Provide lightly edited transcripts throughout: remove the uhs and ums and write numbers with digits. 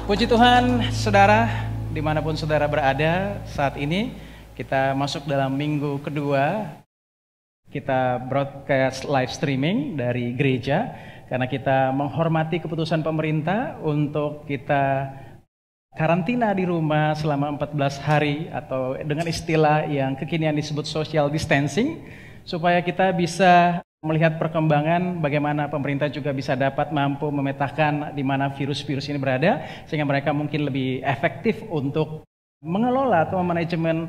Puji Tuhan, saudara, dimanapun saudara berada saat ini, kita masuk dalam minggu kedua, kita broadcast live streaming dari gereja, karena kita menghormati keputusan pemerintah untuk kita karantina di rumah selama 14 hari, atau dengan istilah yang kekinian disebut social distancing, supaya kita bisa melihat perkembangan bagaimana pemerintah juga bisa dapat mampu memetakan di mana virus-virus ini berada, sehingga mereka mungkin lebih efektif untuk mengelola atau manajemen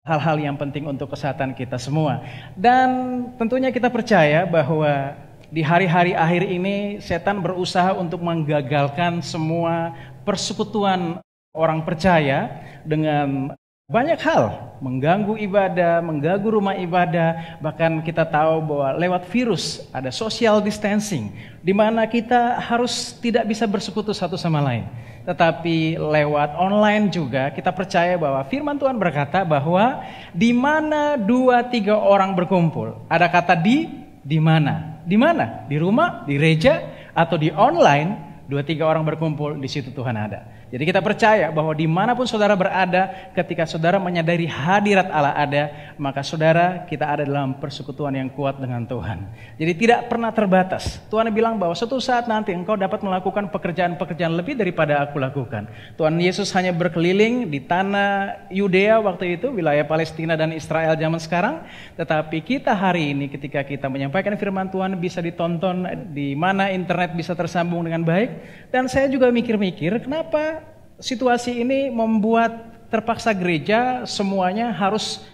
hal-hal yang penting untuk kesehatan kita semua. Dan tentunya kita percaya bahwa di hari-hari akhir ini setan berusaha untuk menggagalkan semua persekutuan orang percaya dengan banyak hal, mengganggu ibadah, mengganggu rumah ibadah. Bahkan kita tahu bahwa lewat virus ada social distancing, di mana kita harus tidak bisa bersekutu satu sama lain. Tetapi lewat online juga kita percaya bahwa firman Tuhan berkata bahwa di mana 2-3 orang berkumpul, ada kata di mana? Di mana? Di rumah, di gereja, atau di online, 2-3 orang berkumpul, di situ Tuhan ada. Jadi kita percaya bahwa dimanapun saudara berada, ketika saudara menyadari hadirat Allah ada, maka saudara, kita ada dalam persekutuan yang kuat dengan Tuhan. Jadi tidak pernah terbatas. Tuhan bilang bahwa suatu saat nanti engkau dapat melakukan pekerjaan-pekerjaan lebih daripada aku lakukan. Tuhan Yesus hanya berkeliling di tanah Yudea waktu itu, wilayah Palestina dan Israel zaman sekarang. Tetapi kita hari ini ketika kita menyampaikan firman Tuhan bisa ditonton di mana internet bisa tersambung dengan baik. Dan saya juga mikir-mikir, kenapa situasi ini membuat terpaksa gereja semuanya harus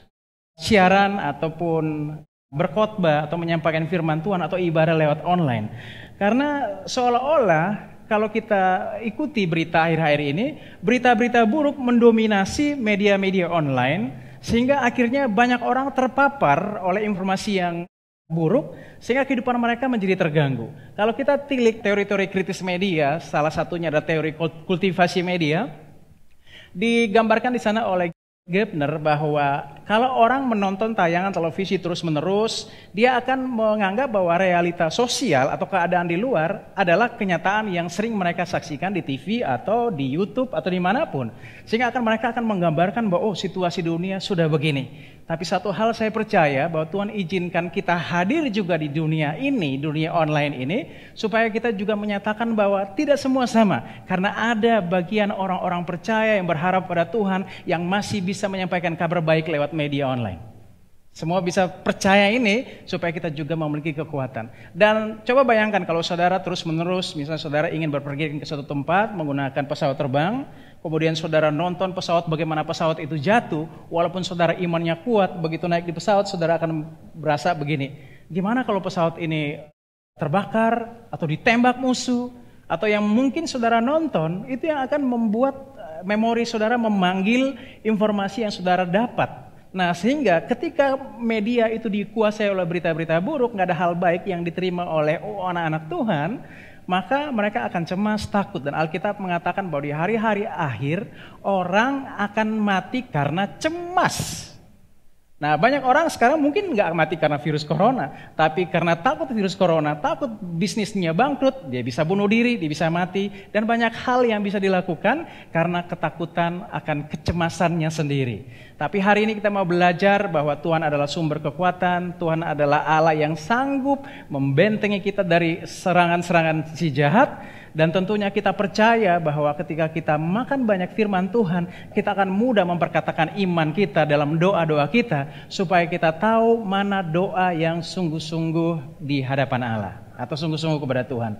siaran ataupun berkhotbah atau menyampaikan firman Tuhan atau ibadah lewat online. Karena seolah-olah kalau kita ikuti berita akhir-akhir ini, berita-berita buruk mendominasi media-media online, sehingga akhirnya banyak orang terpapar oleh informasi yang buruk, sehingga kehidupan mereka menjadi terganggu. Kalau kita tilik teori-teori kritis media, salah satunya ada teori kultivasi media, digambarkan di sana oleh Gebner bahwa kalau orang menonton tayangan televisi terus-menerus, dia akan menganggap bahwa realita sosial atau keadaan di luar adalah kenyataan yang sering mereka saksikan di TV atau di YouTube atau dimanapun. Sehingga mereka akan menggambarkan bahwa situasi dunia sudah begini. Tapi satu hal saya percaya bahwa Tuhan izinkan kita hadir juga di dunia ini, dunia online ini, supaya kita juga menyatakan bahwa tidak semua sama. Karena ada bagian orang-orang percaya yang berharap pada Tuhan yang masih bisa menyampaikan kabar baik lewat media online. Semua bisa percaya ini supaya kita juga memiliki kekuatan. Dan coba bayangkan kalau saudara terus-menerus, misalnya saudara ingin berpergian ke suatu tempat menggunakan pesawat terbang, kemudian saudara nonton pesawat bagaimana pesawat itu jatuh, walaupun saudara imannya kuat, begitu naik di pesawat saudara akan berasa begini, gimana kalau pesawat ini terbakar atau ditembak musuh, atau yang mungkin saudara nonton, itu yang akan membuat memori saudara memanggil informasi yang saudara dapat. Nah, sehingga ketika media itu dikuasai oleh berita-berita buruk, nggak ada hal baik yang diterima oleh anak-anak Tuhan, maka mereka akan cemas, takut. Dan Alkitab mengatakan bahwa di hari-hari akhir orang akan mati karena cemas. Nah, banyak orang sekarang mungkin nggak mati karena virus corona, tapi karena takut virus corona, takut bisnisnya bangkrut, dia bisa bunuh diri, dia bisa mati, dan banyak hal yang bisa dilakukan karena ketakutan akan kecemasannya sendiri. Tapi hari ini kita mau belajar bahwa Tuhan adalah sumber kekuatan, Tuhan adalah Allah yang sanggup membentengi kita dari serangan-serangan si jahat. Dan tentunya kita percaya bahwa ketika kita makan banyak firman Tuhan, kita akan mudah memperkatakan iman kita dalam doa-doa kita, supaya kita tahu mana doa yang sungguh-sungguh di hadapan Allah, atau sungguh-sungguh kepada Tuhan.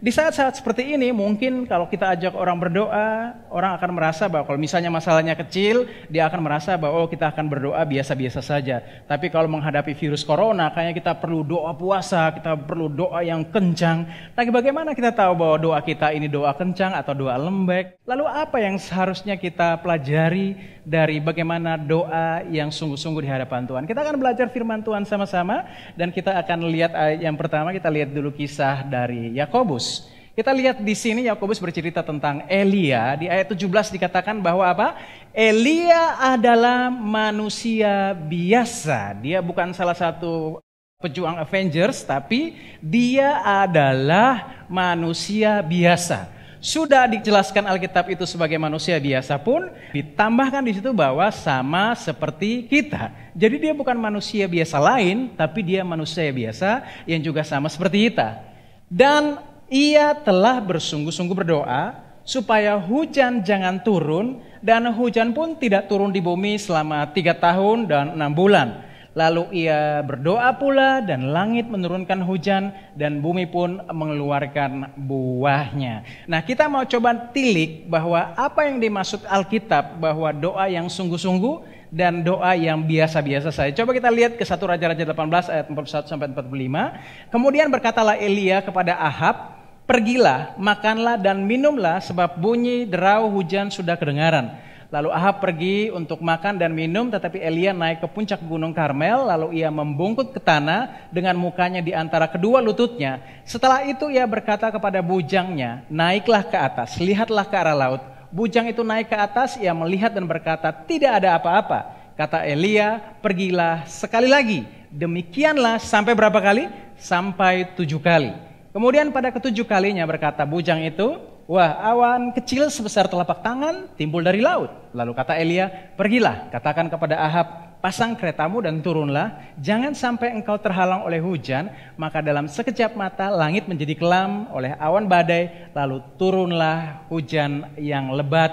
Di saat-saat seperti ini mungkin kalau kita ajak orang berdoa, orang akan merasa bahwa kalau misalnya masalahnya kecil, dia akan merasa bahwa kita akan berdoa biasa-biasa saja. Tapi kalau menghadapi virus corona, kayaknya kita perlu doa puasa, kita perlu doa yang kencang. Tapi bagaimana kita tahu bahwa doa kita ini doa kencang atau doa lembek? Lalu apa yang seharusnya kita pelajari dari bagaimana doa yang sungguh-sungguh di hadapan Tuhan? Kita akan belajar firman Tuhan sama-sama, dan kita akan lihat yang pertama, kita lihat dulu kisah dari Yakobus. Kita lihat di sini Yakobus bercerita tentang Elia. Di ayat 17 dikatakan bahwa apa? Elia adalah manusia biasa. Dia bukan salah satu pejuang Avengers, tapi dia adalah manusia biasa. sudah dijelaskan Alkitab itu sebagai manusia biasa pun ditambahkan di situ bahwa sama seperti kita. Jadi dia bukan manusia biasa lain, tapi dia manusia biasa yang juga sama seperti kita. Dan ia telah bersungguh-sungguh berdoa supaya hujan jangan turun, dan hujan pun tidak turun di bumi selama 3 tahun dan 6 bulan. Lalu ia berdoa pula dan langit menurunkan hujan dan bumi pun mengeluarkan buahnya. Nah, kita mau coba tilik bahwa apa yang dimaksud Alkitab bahwa doa yang sungguh-sungguh dan doa yang biasa-biasa saja. Coba kita lihat ke 1 Raja-Raja 18 ayat 41 sampai 45. Kemudian berkatalah Elia kepada Ahab, "Pergilah, makanlah dan minumlah sebab bunyi derau hujan sudah kedengaran." Lalu Ahab pergi untuk makan dan minum, tetapi Elia naik ke puncak gunung Karmel, lalu ia membungkuk ke tanah dengan mukanya di antara kedua lututnya. Setelah itu ia berkata kepada bujangnya, "Naiklah ke atas, lihatlah ke arah laut." Bujang itu naik ke atas, ia melihat dan berkata, "Tidak ada apa-apa." Kata Elia, "Pergilah sekali lagi." Demikianlah sampai berapa kali? Sampai 7 kali. Kemudian pada ke-7 kalinya berkata bujang itu, "Wah, awan kecil sebesar telapak tangan timbul dari laut." Lalu kata Elia, "Pergilah, katakan kepada Ahab, pasang keretamu dan turunlah, jangan sampai engkau terhalang oleh hujan." Maka dalam sekejap mata langit menjadi kelam oleh awan badai, lalu turunlah hujan yang lebat.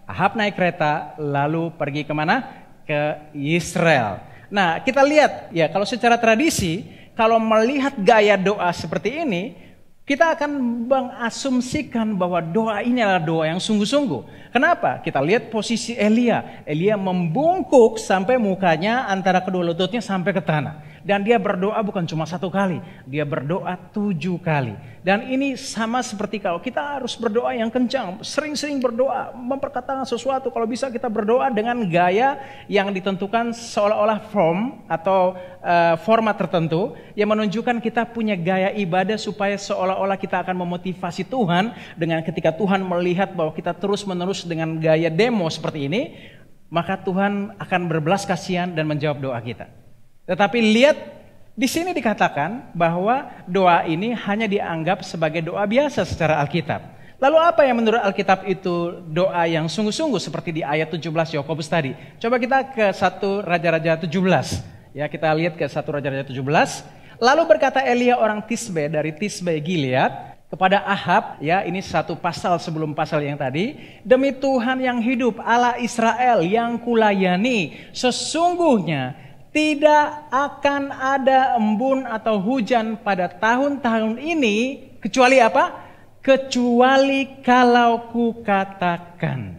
Ahab naik kereta, lalu pergi kemana? Ke Israel. Nah, kita lihat ya, kalau secara tradisi, kalau melihat gaya doa seperti ini, kita akan mengasumsikan bahwa doa ini adalah doa yang sungguh-sungguh. Kenapa? Kita lihat posisi Elia. Elia membungkuk sampai mukanya antara kedua lututnya sampai ke tanah. Dan dia berdoa bukan cuma 1 kali, dia berdoa 7 kali. Dan ini sama seperti kalau kita harus berdoa yang kencang, sering-sering berdoa, memperkatakan sesuatu. Kalau bisa kita berdoa dengan gaya yang ditentukan seolah-olah form atau format tertentu yang menunjukkan kita punya gaya ibadah supaya seolah-olah kita akan memotivasi Tuhan dengan ketika Tuhan melihat bahwa kita terus-menerus dengan gaya demo seperti ini, maka Tuhan akan berbelas kasihan dan menjawab doa kita. Tetapi lihat di sini dikatakan bahwa doa ini hanya dianggap sebagai doa biasa secara Alkitab. Lalu apa yang menurut Alkitab itu doa yang sungguh-sungguh seperti di ayat 17 Yakobus tadi? Coba kita ke 1 Raja-Raja 17. Ya, kita lihat ke 1 Raja-Raja 17. Lalu berkata Elia orang Tisbe dari Tisbe Gilead kepada Ahab, ya ini satu pasal sebelum pasal yang tadi, "Demi Tuhan yang hidup, Allah Israel yang kulayani, sesungguhnya tidak akan ada embun atau hujan pada tahun-tahun ini, kecuali apa? Kecuali kalau kukatakan."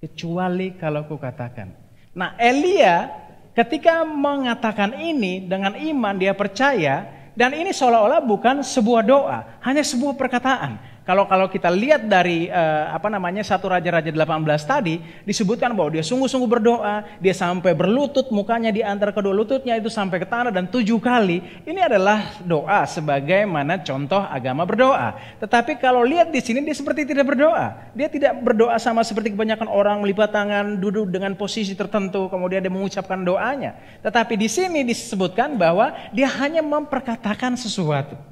Kecuali kalau kukatakan. Nah, Elia ketika mengatakan ini dengan iman, dia percaya, dan ini seolah-olah bukan sebuah doa, hanya sebuah perkataan. Kalau kita lihat dari 1 Raja-Raja 18 tadi, disebutkan bahwa dia sungguh-sungguh berdoa, dia sampai berlutut, mukanya di antara kedua lututnya itu sampai ke tanah dan 7 kali. Ini adalah doa sebagaimana contoh agama berdoa. Tetapi kalau lihat di sini dia seperti tidak berdoa. Dia tidak berdoa sama seperti kebanyakan orang melipat tangan, duduk dengan posisi tertentu, kemudian dia mengucapkan doanya. Tetapi di sini disebutkan bahwa dia hanya memperkatakan sesuatu.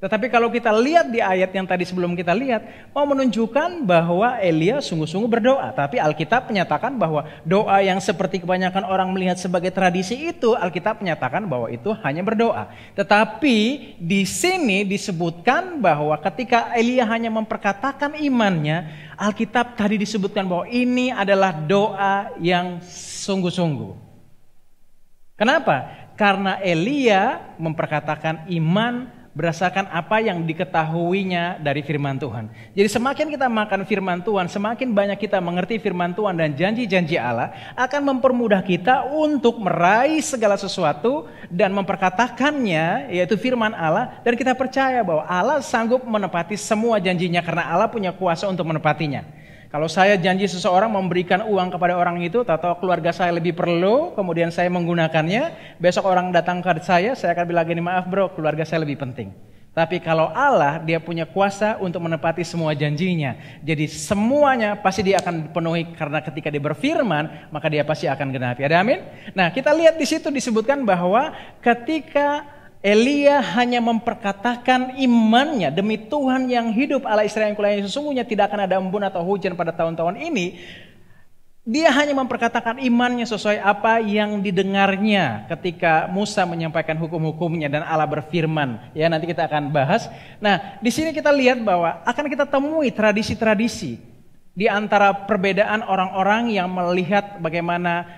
Tetapi kalau kita lihat di ayat yang tadi sebelum kita lihat, mau menunjukkan bahwa Elia sungguh-sungguh berdoa. Tapi Alkitab menyatakan bahwa doa yang seperti kebanyakan orang melihat sebagai tradisi itu, Alkitab menyatakan bahwa itu hanya berdoa. Tetapi di sini disebutkan bahwa ketika Elia hanya memperkatakan imannya, Alkitab tadi disebutkan bahwa ini adalah doa yang sungguh-sungguh. Kenapa? Karena Elia memperkatakan iman berdasarkan apa yang diketahuinya dari firman Tuhan. Jadi semakin kita makan firman Tuhan, semakin banyak kita mengerti firman Tuhan dan janji-janji Allah akan mempermudah kita untuk meraih segala sesuatu dan memperkatakannya, yaitu firman Allah, dan kita percaya bahwa Allah sanggup menepati semua janjinya karena Allah punya kuasa untuk menepatinya. Kalau saya janji seseorang memberikan uang kepada orang itu, atau keluarga saya lebih perlu, kemudian saya menggunakannya, besok orang datang ke saya akan bilang gini, "Maaf bro, keluarga saya lebih penting." Tapi kalau Allah, dia punya kuasa untuk menepati semua janjinya. Jadi semuanya pasti dia akan penuhi, karena ketika dia berfirman, maka dia pasti akan genapi. Ada amin? Nah, kita lihat di situ disebutkan bahwa ketika Elia hanya memperkatakan imannya demi Tuhan yang hidup, Allah Israel yang kulayani, sesungguhnya tidak akan ada embun atau hujan pada tahun-tahun ini. Dia hanya memperkatakan imannya sesuai apa yang didengarnya ketika Musa menyampaikan hukum-hukumnya dan Allah berfirman. Ya, nanti kita akan bahas. Nah, di sini kita lihat bahwa akan kita temui tradisi-tradisi di antara perbedaan orang-orang yang melihat bagaimana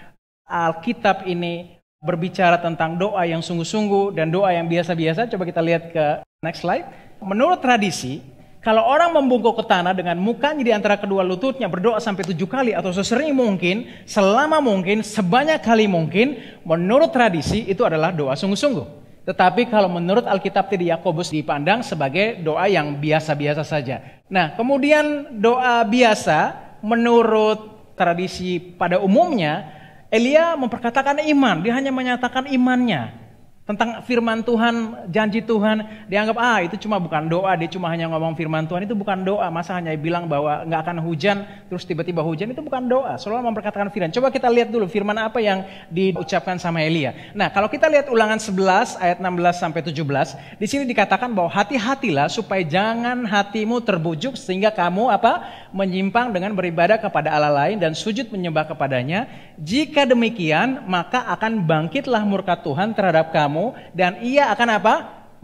Alkitab ini berbicara tentang doa yang sungguh-sungguh dan doa yang biasa-biasa. Coba kita lihat ke next slide. Menurut tradisi, kalau orang membungkuk ke tanah dengan mukanya di antara kedua lututnya, berdoa sampai 7 kali atau sesering mungkin, selama mungkin, sebanyak kali mungkin, menurut tradisi itu adalah doa sungguh-sungguh. Tetapi kalau menurut Alkitab di Yakobus dipandang sebagai doa yang biasa-biasa saja. Nah, kemudian doa biasa menurut tradisi pada umumnya, Elia memperkatakan iman, dia hanya menyatakan imannya tentang firman Tuhan, janji Tuhan. Dianggap itu cuma bukan doa, dia cuma hanya ngomong firman Tuhan, itu bukan doa. Masa hanya bilang bahwa nggak akan hujan terus tiba-tiba hujan, itu bukan doa. Selalu memperkatakan firman. Coba kita lihat dulu firman apa yang diucapkan sama Elia. Nah, kalau kita lihat Ulangan 11 ayat 16 sampai 17, di sini dikatakan bahwa hati-hatilah supaya jangan hatimu terbujuk sehingga kamu menyimpang dengan beribadah kepada Allah lain dan sujud menyembah kepadanya. Jika demikian, maka akan bangkitlah murka Tuhan terhadap kamu dan ia akan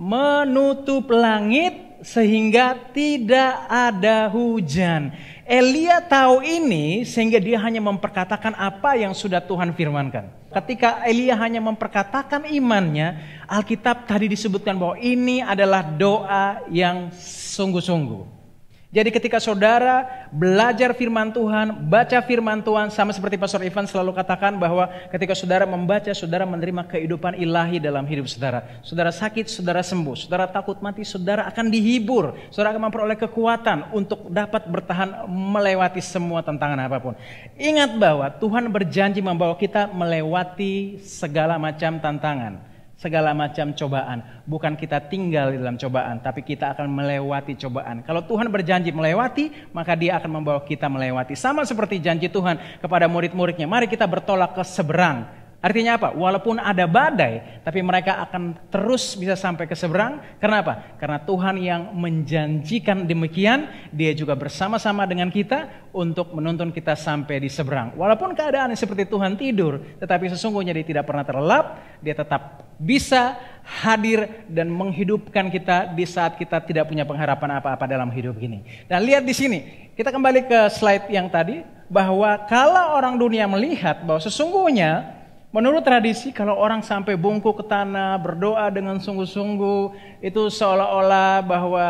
menutup langit sehingga tidak ada hujan. Elia tahu ini sehingga dia hanya memperkatakan apa yang sudah Tuhan firmankan. Ketika Elia hanya memperkatakan imannya, Alkitab tadi disebutkan bahwa ini adalah doa yang sungguh-sungguh. Jadi ketika saudara belajar firman Tuhan, baca firman Tuhan, sama seperti Pastor Ivan selalu katakan bahwa ketika saudara membaca, saudara menerima kehidupan ilahi dalam hidup saudara. Saudara sakit, saudara sembuh. Saudara takut mati, saudara akan dihibur. Saudara akan memperoleh kekuatan untuk dapat bertahan melewati semua tantangan apapun. Ingat bahwa Tuhan berjanji membawa kita melewati segala macam tantangan, segala macam cobaan. Bukan kita tinggal di dalam cobaan, tapi kita akan melewati cobaan. Kalau Tuhan berjanji melewati, maka Dia akan membawa kita melewati. Sama seperti janji Tuhan kepada murid-muridnya, mari kita bertolak ke seberang. Artinya apa? Walaupun ada badai, tapi mereka akan terus bisa sampai ke seberang. Kenapa? Karena Tuhan yang menjanjikan demikian, Dia juga bersama-sama dengan kita untuk menuntun kita sampai di seberang. Walaupun keadaannya seperti Tuhan tidur, tetapi sesungguhnya Dia tidak pernah terlelap. Dia tetap bisa hadir dan menghidupkan kita di saat kita tidak punya pengharapan apa-apa dalam hidup ini. Dan lihat di sini, kita kembali ke slide yang tadi, bahwa kalau orang dunia melihat bahwa sesungguhnya menurut tradisi, kalau orang sampai bungkuk ke tanah, berdoa dengan sungguh-sungguh, itu seolah-olah bahwa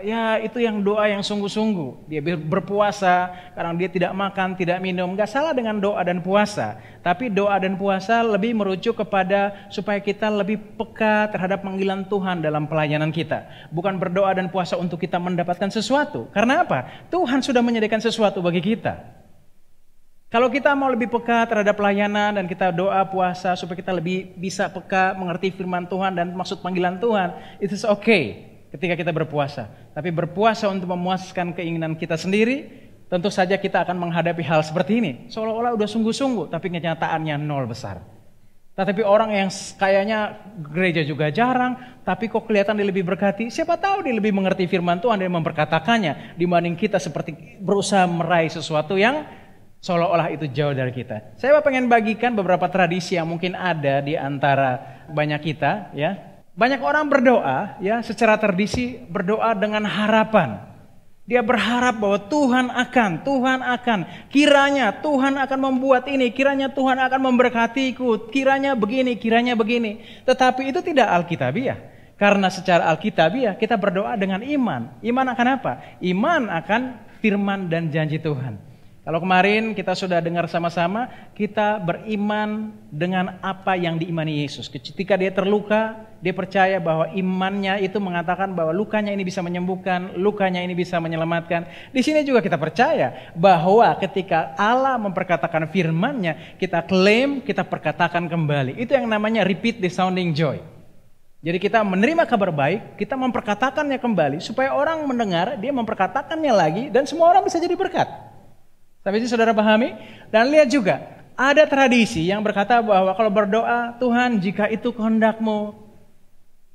ya itu yang doa yang sungguh-sungguh. Dia berpuasa, karena dia tidak makan, tidak minum. Gak salah dengan doa dan puasa. Tapi doa dan puasa lebih merujuk kepada supaya kita lebih peka terhadap panggilan Tuhan dalam pelayanan kita. Bukan berdoa dan puasa untuk kita mendapatkan sesuatu. Karena apa? Tuhan sudah menyediakan sesuatu bagi kita. Kalau kita mau lebih peka terhadap pelayanan dan kita doa puasa supaya kita lebih bisa peka mengerti firman Tuhan dan maksud panggilan Tuhan, it is okay ketika kita berpuasa. Tapi berpuasa untuk memuaskan keinginan kita sendiri, tentu saja kita akan menghadapi hal seperti ini. Seolah-olah udah sungguh-sungguh, tapi kenyataannya nol besar. Tetapi orang yang kayaknya gereja juga jarang, tapi kok kelihatan dia lebih berkati, siapa tahu dia lebih mengerti firman Tuhan dan memperkatakannya dibanding kita seperti berusaha meraih sesuatu yang seolah-olah itu jauh dari kita. Saya pengen bagikan beberapa tradisi yang mungkin ada di antara banyak kita, ya. Banyak orang berdoa, ya, secara tradisi berdoa dengan harapan. Dia berharap bahwa Tuhan akan, kiranya Tuhan akan membuat ini, kiranya Tuhan akan memberkatiku, kiranya begini. Tetapi itu tidak alkitabiah. Karena secara alkitabiah kita berdoa dengan iman. Iman akan apa? Iman akan firman dan janji Tuhan. Kalau kemarin kita sudah dengar sama-sama, kita beriman dengan apa yang diimani Yesus. Ketika dia terluka, dia percaya bahwa imannya itu mengatakan bahwa lukanya ini bisa menyembuhkan, lukanya ini bisa menyelamatkan. Di sini juga kita percaya bahwa ketika Allah memperkatakan firman-Nya, kita klaim, kita perkatakan kembali. Itu yang namanya repeat the sounding joy. Jadi kita menerima kabar baik, kita memperkatakannya kembali, supaya orang mendengar, dia memperkatakannya lagi, dan semua orang bisa jadi berkat. Sampai sini saudara pahami? Dan lihat juga, ada tradisi yang berkata bahwa kalau berdoa, Tuhan jika itu kehendak-Mu,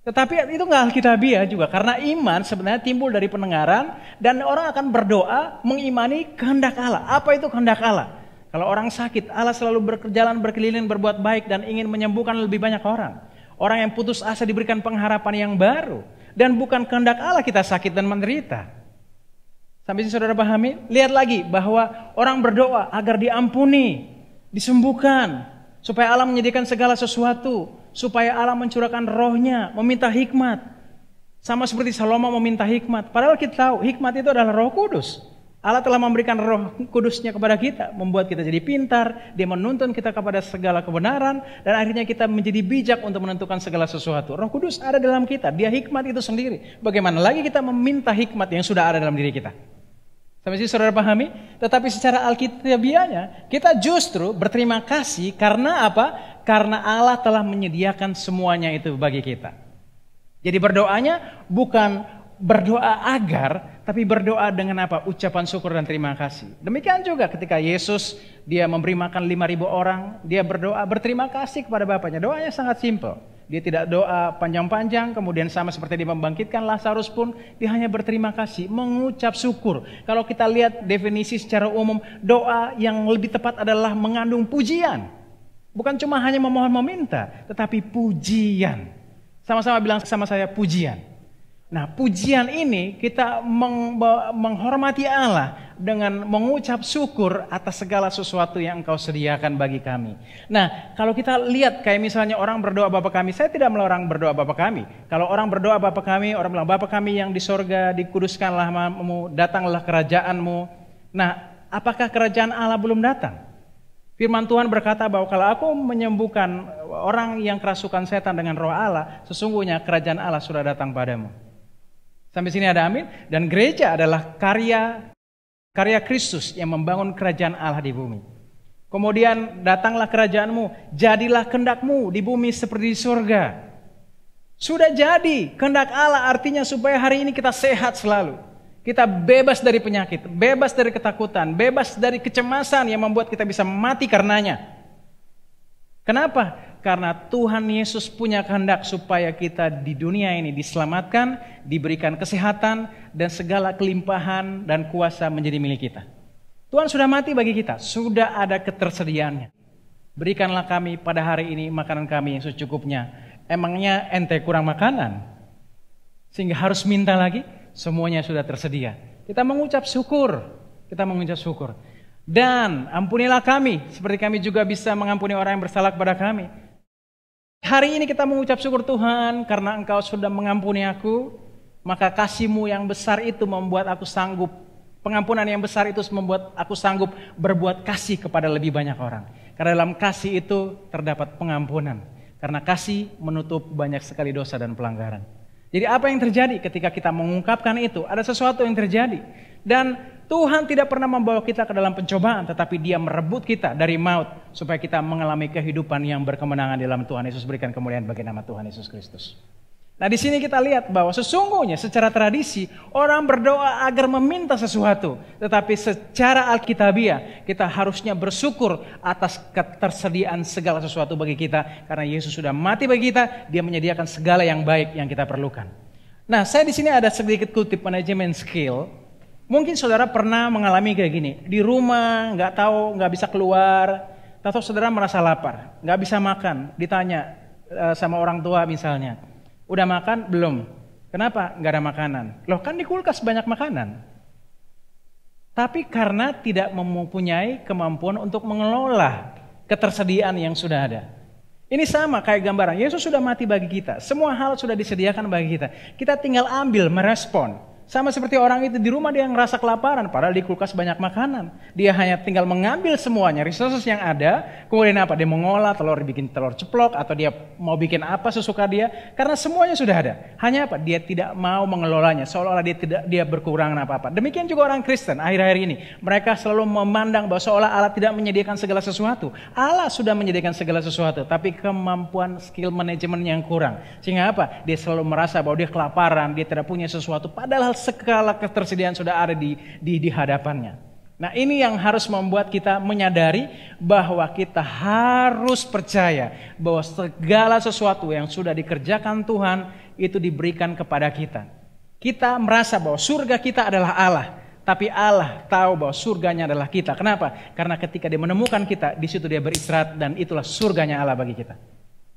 Tetapi itu nggak alkitabiah juga, karena iman sebenarnya timbul dari pendengaran dan orang akan berdoa mengimani kehendak Allah. Apa itu kehendak Allah? Kalau orang sakit, Allah selalu berjalan berkeliling berbuat baik dan ingin menyembuhkan lebih banyak orang. Orang yang putus asa diberikan pengharapan yang baru, dan bukan kehendak Allah kita sakit dan menderita. Sampai sini saudara pahami? Lihat lagi bahwa orang berdoa agar diampuni, disembuhkan, supaya Allah menyediakan segala sesuatu, supaya Allah mencurahkan rohnya, meminta hikmat. Sama seperti Salomo meminta hikmat. Padahal kita tahu hikmat itu adalah Roh Kudus. Allah telah memberikan Roh Kudusnya kepada kita, membuat kita jadi pintar, Dia menuntun kita kepada segala kebenaran, dan akhirnya kita menjadi bijak untuk menentukan segala sesuatu. Roh Kudus ada dalam kita, Dia hikmat itu sendiri. Bagaimana lagi kita meminta hikmat yang sudah ada dalam diri kita? Sampai sini saudara pahami? Tetapi secara alkitabiahnya, kita justru berterima kasih karena apa? Karena Allah telah menyediakan semuanya itu bagi kita. Jadi berdoanya bukan berdoa agar, tapi berdoa dengan apa? Ucapan syukur dan terima kasih. Demikian juga ketika Yesus Dia memberi makan 5.000 orang, Dia berdoa berterima kasih kepada Bapaknya. Doanya sangat simpel. Dia tidak doa panjang-panjang, kemudian sama seperti Dia membangkitkan Lazarus pun, Dia hanya berterima kasih, mengucap syukur. Kalau kita lihat definisi secara umum, doa yang lebih tepat adalah mengandung pujian. Bukan cuma hanya memohon meminta, tetapi pujian. Sama-sama bilang sama saya, pujian. Nah, pujian ini kita menghormati Allah dengan mengucap syukur atas segala sesuatu yang Engkau sediakan bagi kami. Nah, kalau kita lihat kayak misalnya orang berdoa Bapa kami, saya tidak melarang berdoa Bapa kami. Kalau orang berdoa Bapa kami, orang bilang Bapa kami yang di sorga, dikuduskanlah namamu, datanglah kerajaanmu. Nah, apakah kerajaan Allah belum datang? Firman Tuhan berkata bahwa kalau aku menyembuhkan orang yang kerasukan setan dengan roh Allah, sesungguhnya kerajaan Allah sudah datang padamu. Sampai sini ada amin. Dan gereja adalah karya Kristus yang membangun kerajaan Allah di bumi. Kemudian datanglah kerajaanmu, jadilah kehendakmu di bumi seperti di surga. Sudah jadi kehendak Allah, artinya supaya hari ini kita sehat selalu. Kita bebas dari penyakit, bebas dari ketakutan, bebas dari kecemasan yang membuat kita bisa mati karenanya. Kenapa? Karena Tuhan Yesus punya kehendak supaya kita di dunia ini diselamatkan, diberikan kesehatan, dan segala kelimpahan dan kuasa menjadi milik kita. Tuhan sudah mati bagi kita, sudah ada ketersediaannya. Berikanlah kami pada hari ini makanan kami yang secukupnya. Emangnya ente kurang makanan? Sehingga harus minta lagi? Semuanya sudah tersedia. Kita mengucap syukur. Dan ampunilah kami, seperti kami juga bisa mengampuni orang yang bersalah kepada kami. Hari ini kita mengucap syukur Tuhan, karena Engkau sudah mengampuni aku, maka kasih-Mu yang besar itu membuat aku sanggup. Pengampunan yang besar itu membuat aku sanggup berbuat kasih kepada lebih banyak orang. Karena dalam kasih itu terdapat pengampunan. Karena kasih menutup banyak sekali dosa dan pelanggaran. Jadi apa yang terjadi ketika kita mengungkapkan itu? Ada sesuatu yang terjadi. Dan Tuhan tidak pernah membawa kita ke dalam pencobaan, tetapi Dia merebut kita dari maut supaya kita mengalami kehidupan yang berkemenangan di dalam Tuhan Yesus. Berikan kemuliaan bagi nama Tuhan Yesus Kristus. Nah, di sini kita lihat bahwa sesungguhnya secara tradisi orang berdoa agar meminta sesuatu, tetapi secara alkitabiah kita harusnya bersyukur atas ketersediaan segala sesuatu bagi kita, karena Yesus sudah mati bagi kita, Dia menyediakan segala yang baik yang kita perlukan. Nah, saya di sini ada sedikit kutip manajemen skill. Mungkin saudara pernah mengalami kayak gini, di rumah nggak bisa keluar, atau saudara merasa lapar, nggak bisa makan, ditanya sama orang tua misalnya, udah makan belum? Kenapa nggak ada makanan? Loh, kan di kulkas banyak makanan. Tapi karena tidak mempunyai kemampuan untuk mengelola ketersediaan yang sudah ada. Ini sama kayak gambaran, Yesus sudah mati bagi kita, semua hal sudah disediakan bagi kita. Kita tinggal ambil, merespon. Sama seperti orang itu di rumah dia ngerasa kelaparan, padahal di kulkas banyak makanan. Dia hanya tinggal mengambil semuanya, resources yang ada, kemudian apa? Dia mengolah telur, bikin telur ceplok, atau dia mau bikin apa sesuka dia, karena semuanya sudah ada. Hanya apa? Dia tidak mau mengelolanya, seolah-olah dia berkurangan apa-apa. Demikian juga orang Kristen akhir-akhir ini. Mereka selalu memandang bahwa seolah Allah tidak menyediakan segala sesuatu. Allah sudah menyediakan segala sesuatu, tapi kemampuan skill manajemen yang kurang. Sehingga apa? Dia selalu merasa bahwa dia kelaparan, dia tidak punya sesuatu, padahal segala ketersediaan sudah ada di hadapannya. Nah, ini yang harus membuat kita menyadari bahwa kita harus percaya bahwa segala sesuatu yang sudah dikerjakan Tuhan itu diberikan kepada kita. Kita merasa bahwa surga kita adalah Allah, tapi Allah tahu bahwa surganya adalah kita. Kenapa? Karena ketika dia menemukan kita, di situ dia beristirahat dan itulah surganya Allah bagi kita.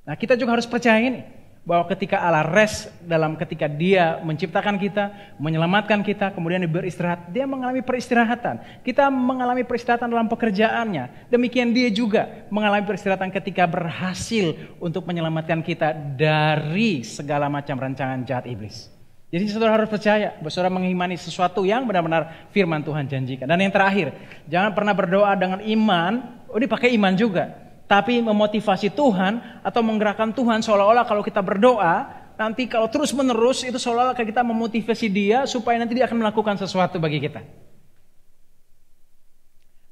Nah, kita juga harus percaya ini. Bahwa ketika Allah rest ketika dia menciptakan kita, menyelamatkan kita, kemudian dia beristirahat, dia mengalami peristirahatan. Kita mengalami peristirahatan dalam pekerjaannya. Demikian dia juga mengalami peristirahatan ketika berhasil untuk menyelamatkan kita dari segala macam rancangan jahat iblis. Jadi saudara harus percaya bahwa saudara mengimani sesuatu yang benar-benar firman Tuhan janjikan. Dan yang terakhir, jangan pernah berdoa dengan iman, ini pakai iman juga. Tapi memotivasi Tuhan atau menggerakkan Tuhan seolah-olah kalau kita berdoa, nanti kalau terus menerus itu seolah-olah kita memotivasi dia supaya nanti dia akan melakukan sesuatu bagi kita.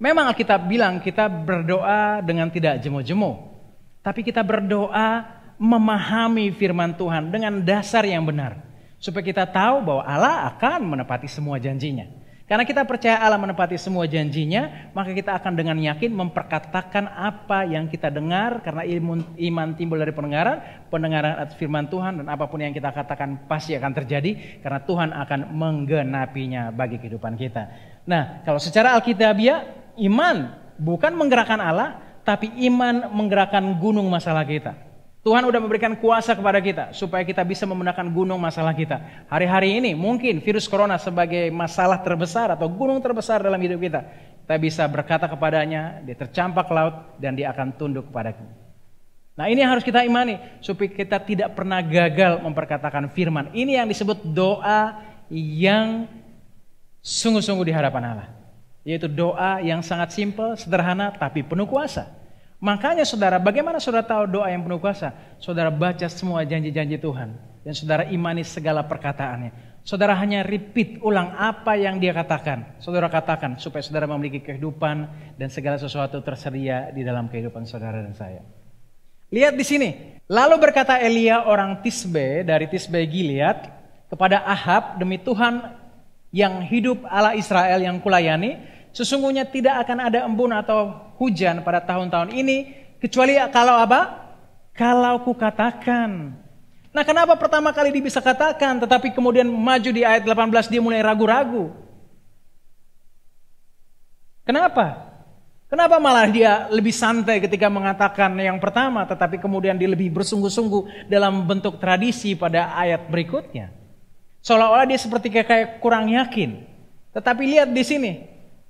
Memang Alkitab bilang kita berdoa dengan tidak jemu-jemu. Tapi kita berdoa memahami firman Tuhan dengan dasar yang benar. Supaya kita tahu bahwa Allah akan menepati semua janjinya. Karena kita percaya Allah menepati semua janjinya, maka kita akan dengan yakin memperkatakan apa yang kita dengar, karena iman timbul dari pendengaran atas firman Tuhan, dan apapun yang kita katakan pasti akan terjadi, karena Tuhan akan menggenapinya bagi kehidupan kita. Nah, kalau secara Alkitabiah, iman bukan menggerakkan Allah, tapi iman menggerakkan gunung masalah kita. Tuhan udah memberikan kuasa kepada kita supaya kita bisa memenangkan gunung masalah kita. Hari-hari ini mungkin virus corona sebagai masalah terbesar atau gunung terbesar dalam hidup kita. Kita bisa berkata kepadanya, dia tercampak ke laut dan dia akan tunduk kepadaku. Nah, ini yang harus kita imani supaya kita tidak pernah gagal memperkatakan firman. Ini yang disebut doa yang sungguh-sungguh di hadapan Allah. Yaitu doa yang sangat simpel, sederhana tapi penuh kuasa. Makanya saudara, bagaimana saudara tahu doa yang penuh kuasa? Saudara baca semua janji-janji Tuhan. Dan saudara imani segala perkataannya. Saudara hanya repeat ulang apa yang dia katakan. Saudara katakan supaya saudara memiliki kehidupan dan segala sesuatu tersedia di dalam kehidupan saudara dan saya. Lihat di sini. Lalu berkata Elia orang Tisbe dari Tisbe Gilead kepada Ahab, demi Tuhan yang hidup Allah Israel yang kulayani, sesungguhnya tidak akan ada embun atau hujan pada tahun-tahun ini, kecuali kalau apa? Kalau kukatakan. Nah, kenapa pertama kali dia bisa katakan, tetapi kemudian maju di ayat 18 dia mulai ragu-ragu? Kenapa? Kenapa malah dia lebih santai ketika mengatakan yang pertama, tetapi kemudian dia lebih bersungguh-sungguh dalam bentuk tradisi pada ayat berikutnya? Seolah-olah dia seperti kayak kurang yakin. Tetapi lihat di sini.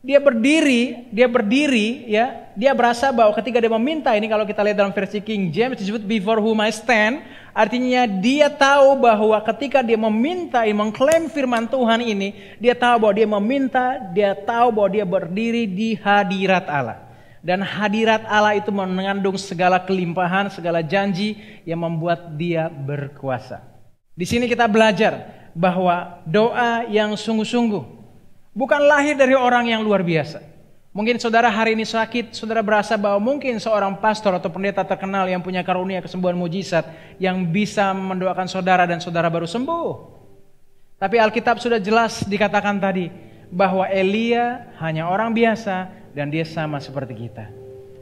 Dia berdiri ya, dia berasa bahwa ketika dia meminta, ini kalau kita lihat dalam versi King James disebut before whom I stand, artinya dia tahu bahwa ketika dia meminta, mengklaim firman Tuhan ini, dia tahu bahwa dia meminta, dia tahu bahwa dia berdiri di hadirat Allah. Dan hadirat Allah itu mengandung segala kelimpahan, segala janji yang membuat dia berkuasa. Di sini kita belajar bahwa doa yang sungguh-sungguh bukan lahir dari orang yang luar biasa. Mungkin saudara hari ini sakit, saudara berasa bahwa mungkin seorang pastor atau pendeta terkenal yang punya karunia kesembuhan mujizat yang bisa mendoakan saudara dan saudara baru sembuh. Tapi Alkitab sudah jelas dikatakan tadi bahwa Elia hanya orang biasa dan dia sama seperti kita.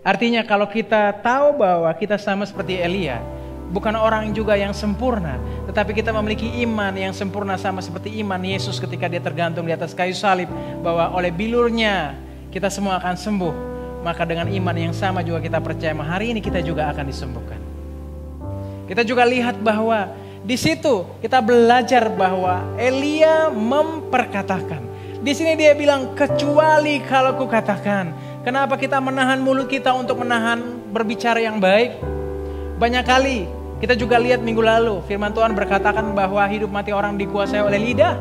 Artinya kalau kita tahu bahwa kita sama seperti Elia, bukan orang juga yang sempurna, tetapi kita memiliki iman yang sempurna sama seperti iman Yesus ketika dia tergantung di atas kayu salib, bahwa oleh bilurnya kita semua akan sembuh. Maka dengan iman yang sama juga kita percaya hari ini kita juga akan disembuhkan. Kita juga lihat bahwa di situ kita belajar bahwa Elia memperkatakan. Di sini dia bilang kecuali kalau kukatakan. Kenapa kita menahan mulut kita untuk menahan berbicara yang baik? Banyak kali kita juga lihat minggu lalu, firman Tuhan berkatakan bahwa hidup mati orang dikuasai oleh lidah.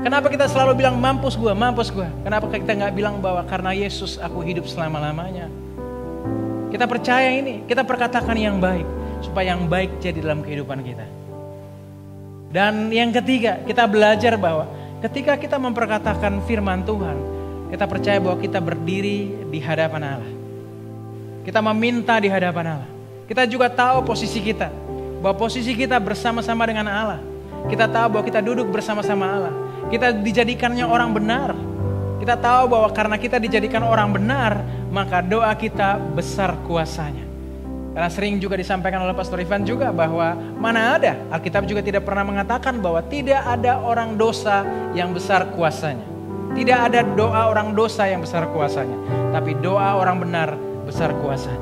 Kenapa kita selalu bilang mampus gue, mampus gue? Kenapa kita nggak bilang bahwa karena Yesus aku hidup selama-lamanya? Kita percaya ini, kita perkatakan yang baik, supaya yang baik jadi dalam kehidupan kita. Dan yang ketiga, kita belajar bahwa ketika kita memperkatakan firman Tuhan, kita percaya bahwa kita berdiri di hadapan Allah. Kita meminta di hadapan Allah. Kita juga tahu posisi kita, bahwa posisi kita bersama-sama dengan Allah. Kita tahu bahwa kita duduk bersama-sama Allah. Kita dijadikannya orang benar. Kita tahu bahwa karena kita dijadikan orang benar, maka doa kita besar kuasanya. Karena sering juga disampaikan oleh Pastor Ivan juga bahwa mana ada, Alkitab juga tidak pernah mengatakan bahwa tidak ada orang dosa yang besar kuasanya. Tidak ada doa orang dosa yang besar kuasanya. Tapi doa orang benar besar kuasanya.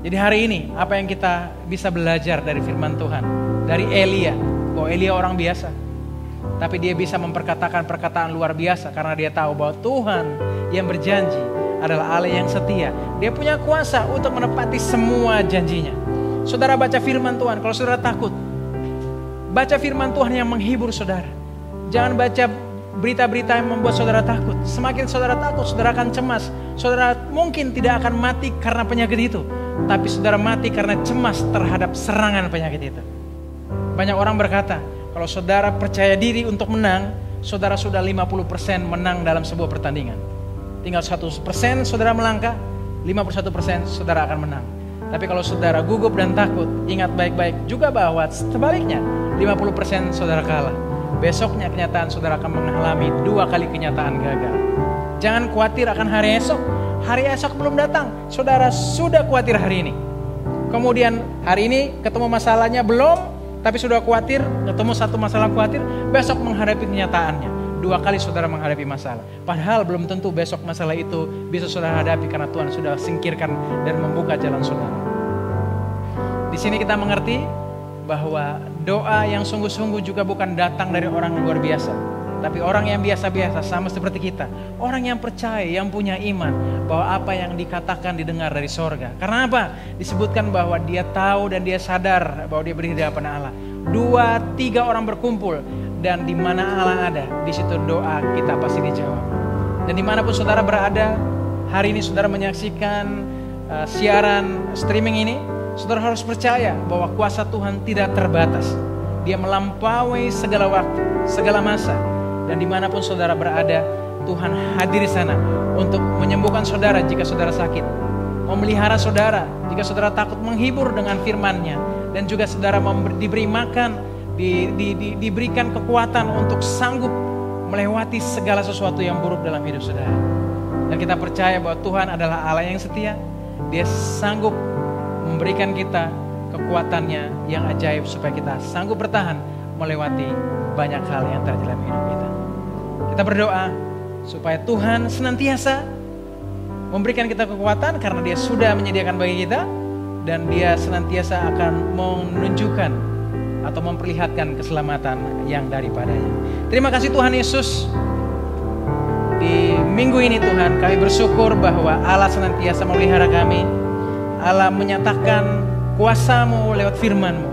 Jadi hari ini apa yang kita bisa belajar dari firman Tuhan. Dari Elia, bahwa Elia orang biasa. Tapi dia bisa memperkatakan perkataan luar biasa karena dia tahu bahwa Tuhan yang berjanji adalah Allah yang setia. Dia punya kuasa untuk menepati semua janjinya. Saudara baca firman Tuhan, kalau saudara takut, baca firman Tuhan yang menghibur saudara. Jangan baca berita-berita yang membuat saudara takut. Semakin saudara takut, saudara akan cemas. Saudara mungkin tidak akan mati karena penyakit itu, tapi saudara mati karena cemas terhadap serangan penyakit itu. Banyak orang berkata, kalau saudara percaya diri untuk menang, saudara sudah 50% menang dalam sebuah pertandingan. Tinggal 1% saudara melangkah, 51% saudara akan menang. Tapi kalau saudara gugup dan takut, ingat baik-baik juga bahwa sebaliknya 50% saudara kalah. Besoknya kenyataan saudara akan mengalami 2 kali kenyataan gagal. Jangan khawatir akan hari esok. Hari esok belum datang, saudara sudah khawatir hari ini. Kemudian hari ini ketemu masalahnya belum, tapi sudah khawatir, ketemu satu masalah khawatir, besok menghadapi kenyataannya. 2 kali saudara menghadapi masalah. Padahal belum tentu besok masalah itu bisa saudara hadapi karena Tuhan sudah singkirkan dan membuka jalan saudara. Di sini kita mengerti bahwa doa yang sungguh-sungguh juga bukan datang dari orang luar biasa. Tapi orang yang biasa-biasa sama seperti kita. Orang yang percaya, yang punya iman bahwa apa yang dikatakan didengar dari sorga. Karena apa? Disebutkan bahwa dia tahu dan dia sadar bahwa dia berdiri di hadapan Allah. 2-3 orang berkumpul. Dan di mana Allah ada, di situ doa kita pasti dijawab. Dan dimanapun saudara berada, hari ini saudara menyaksikan siaran streaming ini, saudara harus percaya bahwa kuasa Tuhan tidak terbatas. Dia melampaui segala waktu, segala masa. Dan dimanapun saudara berada, Tuhan hadir di sana untuk menyembuhkan saudara jika saudara sakit, memelihara saudara jika saudara takut, menghibur dengan firman-Nya, dan juga saudara diberi makan, diberikan kekuatan untuk sanggup melewati segala sesuatu yang buruk dalam hidup saudara. Dan kita percaya bahwa Tuhan adalah Allah yang setia. Dia sanggup memberikan kita kekuatannya yang ajaib supaya kita sanggup bertahan melewati banyak hal yang terjadi dalam hidup kita. Kita berdoa supaya Tuhan senantiasa memberikan kita kekuatan karena Dia sudah menyediakan bagi kita, dan Dia senantiasa akan menunjukkan atau memperlihatkan keselamatan yang daripadanya. Terima kasih Tuhan Yesus. Di minggu ini Tuhan, kami bersyukur bahwa Allah senantiasa memelihara kami. Allah menyatakan kuasa-Mu lewat firman-Mu,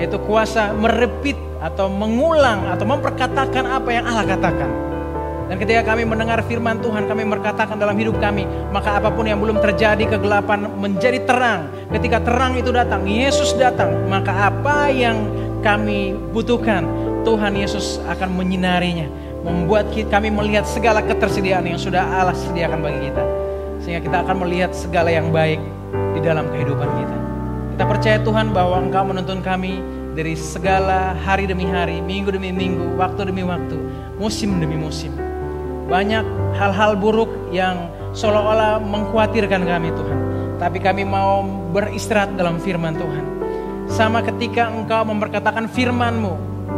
yaitu kuasa merepit atau mengulang atau memperkatakan apa yang Allah katakan. Dan ketika kami mendengar firman Tuhan, kami berkatakan dalam hidup kami, maka apapun yang belum terjadi, kegelapan menjadi terang. Ketika terang itu datang, Yesus datang, maka apa yang kami butuhkan, Tuhan Yesus akan menyinarinya, membuat kami melihat segala ketersediaan yang sudah Allah sediakan bagi kita, sehingga kita akan melihat segala yang baik di dalam kehidupan kita. Kita percaya Tuhan bahwa Engkau menuntun kami dari segala hari demi hari, minggu demi minggu, waktu demi waktu, musim demi musim. Banyak hal-hal buruk yang seolah-olah mengkhawatirkan kami Tuhan, tapi kami mau beristirahat dalam firman Tuhan. Sama ketika Engkau memperkatakan firman-Mu,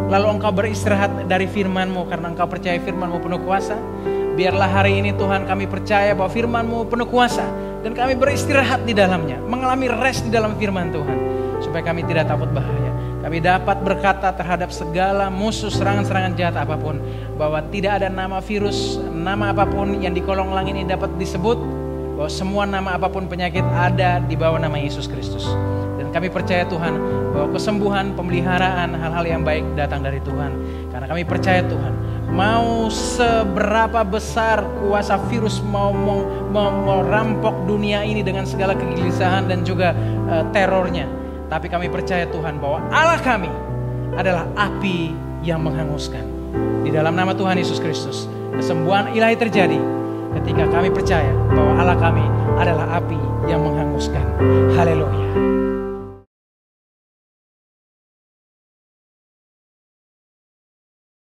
lalu Engkau beristirahat dari firman-Mu karena Engkau percaya firman-Mu penuh kuasa. Biarlah hari ini Tuhan kami percaya bahwa firman-Mu penuh kuasa, dan kami beristirahat di dalamnya, mengalami rest di dalam firman Tuhan, supaya kami tidak takut bahaya. Kami dapat berkata terhadap segala musuh, serangan-serangan jahat apapun, bahwa tidak ada nama virus, nama apapun yang di kolong langit ini dapat disebut, bahwa semua nama apapun penyakit ada di bawah nama Yesus Kristus. Dan kami percaya Tuhan bahwa kesembuhan, pemeliharaan, hal-hal yang baik datang dari Tuhan. Karena kami percaya Tuhan, mau seberapa besar kuasa virus mau merampok dunia ini dengan segala kegelisahan dan juga terornya, tapi kami percaya Tuhan bahwa Allah kami adalah api yang menghanguskan. Di dalam nama Tuhan Yesus Kristus, kesembuhan ilahi terjadi ketika kami percaya bahwa Allah kami adalah api yang menghanguskan. Haleluya.